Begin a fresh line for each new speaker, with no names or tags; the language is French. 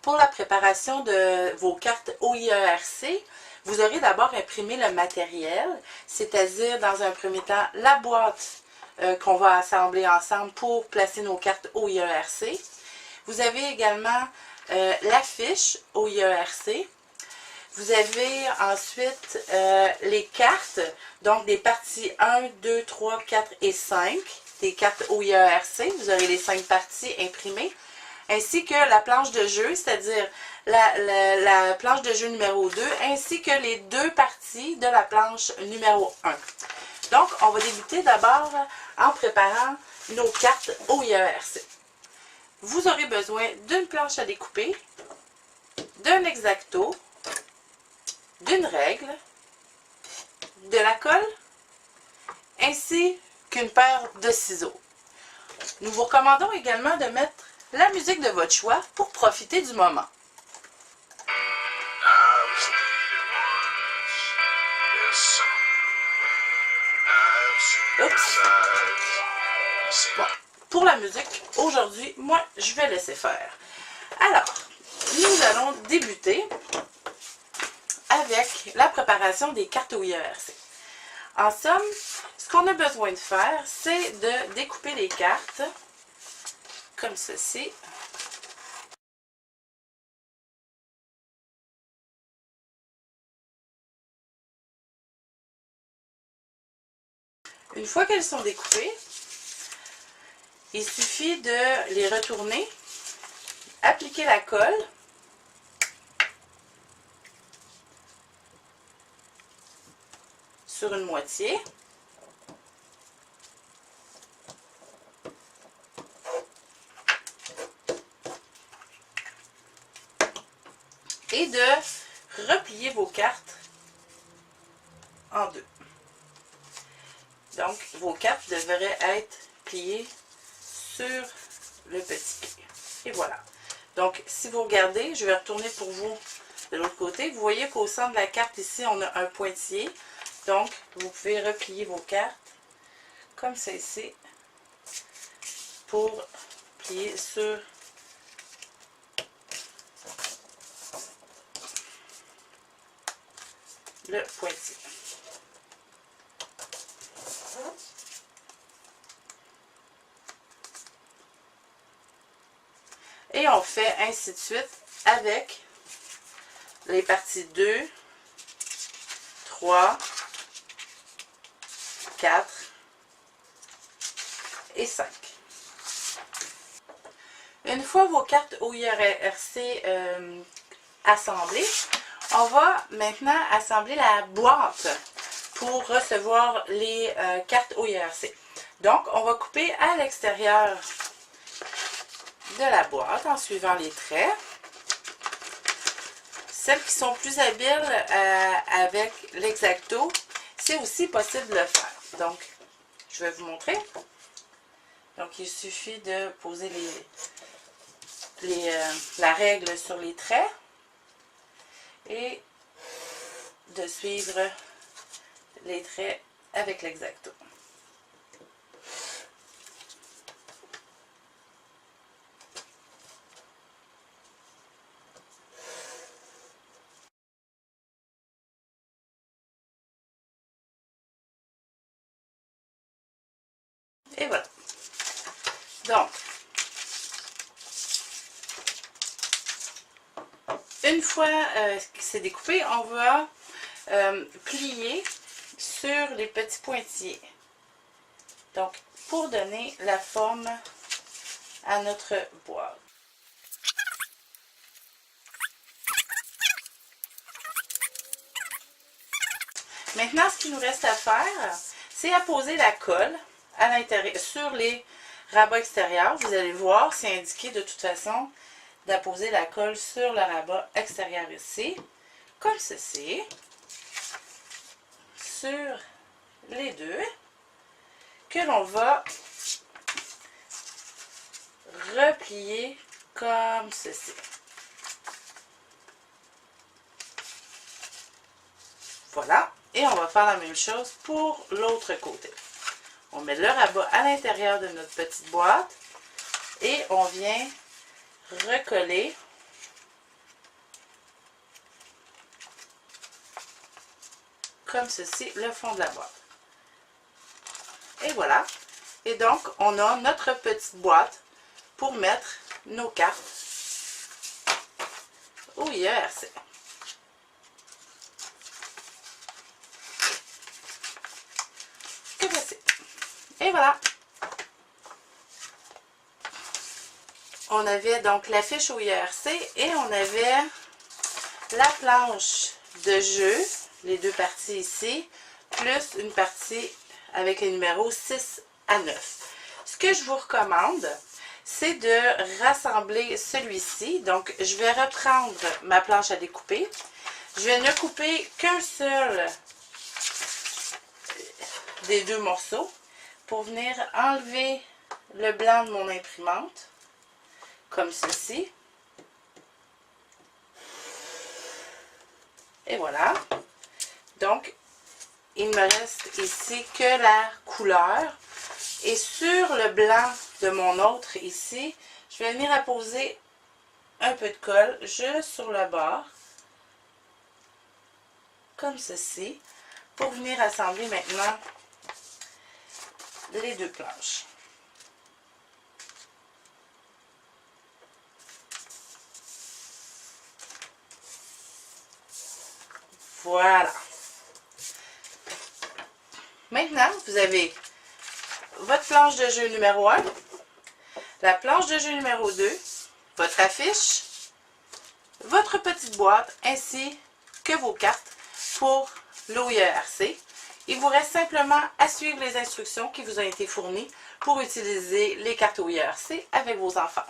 Pour la préparation de vos cartes OIERC, vous aurez d'abord imprimé le matériel, c'est-à-dire dans un premier temps la boîte qu'on va assembler ensemble pour placer nos cartes OIERC. Vous avez également la fiche OIERC. Vous avez ensuite les cartes, donc des parties 1, 2, 3, 4 et 5, des cartes OIERC. Vous aurez les 5 parties imprimées, ainsi que la planche de jeu, c'est-à-dire la planche de jeu numéro 2, ainsi que les 2 parties de la planche numéro 1. Donc, on va débuter d'abord en préparant nos cartes OIERC. Vous aurez besoin d'une planche à découper, d'un X-Acto, d'une règle, de la colle, ainsi qu'une paire de ciseaux. Nous vous recommandons également de mettre la musique de votre choix pour profiter du moment. Oups. Bon, pour la musique, aujourd'hui, moi, je vais laisser faire. Alors, nous allons débuter avec la préparation des cartes OIERC. En somme, ce qu'on a besoin de faire, c'est de découper les cartes comme ceci. Une fois qu'elles sont découpées, il suffit de les retourner, appliquer la colle, sur une moitié, et de replier vos cartes en deux. Donc, vos cartes devraient être pliées sur le petit pied. Et voilà. Donc, si vous regardez, je vais retourner pour vous de l'autre côté. Vous voyez qu'au centre de la carte, ici, on a un pointillé. Donc, vous pouvez replier vos cartes comme ceci pour plier sur le pointillé. Et on fait ainsi de suite avec les parties 2, 3, 4 et 5. Une fois vos cartes OIERC assemblées, on va maintenant assembler la boîte pour recevoir les cartes OIERC. Donc, on va couper à l'extérieur de la boîte en suivant les traits. Celles qui sont plus habiles avec l'X-Acto, c'est aussi possible de le faire. Donc, je vais vous montrer. Donc, il suffit de poser la règle sur les traits et de suivre les traits avec l'X-Acto. Et voilà. Donc, une fois que c'est découpé, on va plier sur les petits pointillés. Donc, pour donner la forme à notre boîte. Maintenant, ce qu'il nous reste à faire, c'est apposer la colle à l'intérieur, sur les rabats extérieurs. Vous allez voir, c'est indiqué de toute façon d'apposer la colle sur le rabat extérieur ici, comme ceci, sur les deux, que l'on va replier comme ceci. Voilà. Et on va faire la même chose pour l'autre côté. On met le rabat à l'intérieur de notre petite boîte et on vient recoller comme ceci le fond de la boîte. Et voilà. Et donc, on a notre petite boîte pour mettre nos cartes au IERC. Que voici. Et voilà. On avait donc la fiche au IERC et on avait la planche de jeu, les deux parties ici, plus une partie avec les numéros 6 à 9. Ce que je vous recommande, c'est de rassembler celui-ci. Donc, je vais reprendre ma planche à découper. Je vais ne couper qu'un seul des deux morceaux pour venir enlever le blanc de mon imprimante, comme ceci. Et voilà. Donc, il me reste ici que la couleur. Et sur le blanc de mon autre ici, je vais venir apposer un peu de colle juste sur le bord, comme ceci, pour venir assembler maintenant les deux planches. Voilà. Maintenant, vous avez votre planche de jeu numéro 1, la planche de jeu numéro 2, votre affiche, votre petite boîte, ainsi que vos cartes pour l'OIERC. Il vous reste simplement à suivre les instructions qui vous ont été fournies pour utiliser les cartes OIERC avec vos enfants.